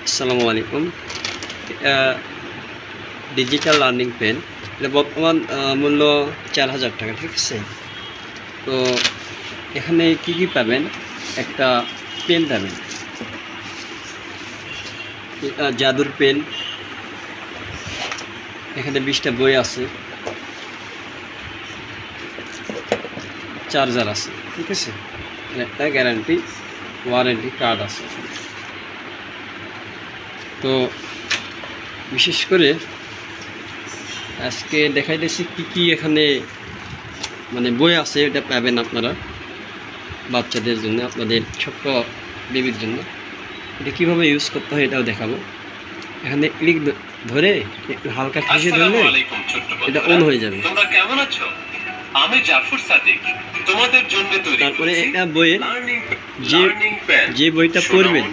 আসসালামু আলাইকুম। Digital learning pen, এটা বর্তমান মূল্য 4000 টাকা। ঠিক আছে, তো এখানে কি কি পাবেন? একটা পেন পাবেন, জাদুর পেন। এখানে 20টা বই আছে, চার্জার আছে। ঠিক আছে, একটা গ্যারান্টি ওয়ারেন্টি কার্ড আছে। তো বিশেষ করে আজকে দেখাইতেছি কি কি এখানে মানে বই আছে, এটা পাবেন আপনারা বাচ্চাদের জন্য, আপনাদের ছোট্ট বেবির জন্য। এটা কীভাবে ইউজ করতে হয় এটাও দেখাবো। এখানে ক্লিক ধরে একটু হালকা ঠেসে ধরলে এটা অন হয়ে যাবে। তোমরা কেমন আছো? আমি জাফর সাদিক, তোমাদের জন্য তৈরি। তারপরে এটা বইয়ে যে বইটা পড়বেন,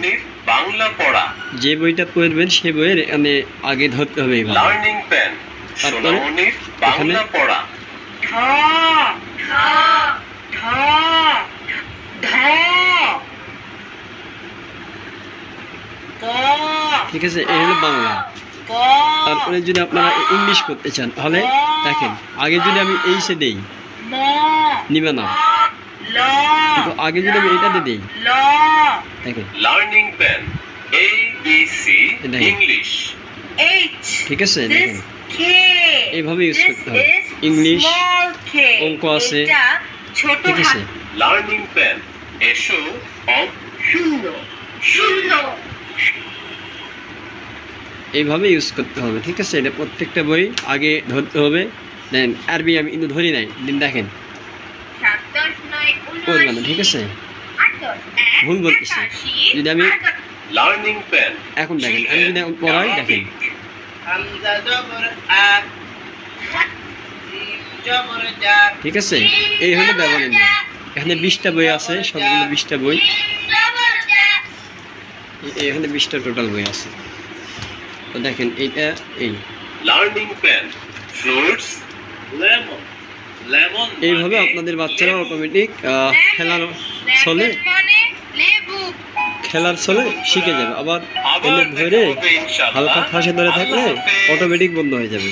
বাংলা পড়া, যে বইটা পড়বেন সেই বইয়ের এখানে আগে ধরতে হবে এইভাবে। লার্নিং পেন, তারপরে বাংলা পড়া। ঠিক আছে, এই হলো বাংলা। তারপরে যদি আপনারা ইংলিশ করতে চান তাহলে দেখেন, আগে যদি আমি এইসে দেই নিবে না, কিন্তু আগে যদি আমি এটাতে দেই দেখেন learning pen A B C English. ঠিক আছে, দেখেন এইভাবে ইউজ করতে হবে। ইংলিশ, অঙ্ক আছে। ঠিক আছে, লার্নিং পেন এসো এইভাবে ইউজ করতে হবে। ঠিক আছে, এটা প্রত্যেকটা বই আগে ধরতে হবে। দেন আরবি আমি কিন্তু ধরি নাই, দিন দেখেন করবে না। ঠিক আছে, ভুল বলতেছি। যদি আমি লার্নিং পেন এখন দেখেন, আমি যদি এখন পড়াই দেখেন, ঠিক আছে, এই হলো ব্যবহারের নিয়ম। এখানে 20টা বই আছে, সবগুলো 20টা বই। এখানে 20টা টোটাল বই আছে। তো দেখেন এইটা এই learning pen fruits lemon lemon. এইভাবে আপনাদের বাচ্চারা অটোমেটিক খেলার ছলে শিখে যাবে। আবার এনে ধরে হালকা ফাঁসে ধরে থাকলে অটোমেটিক বন্ধ হয়ে যাবে।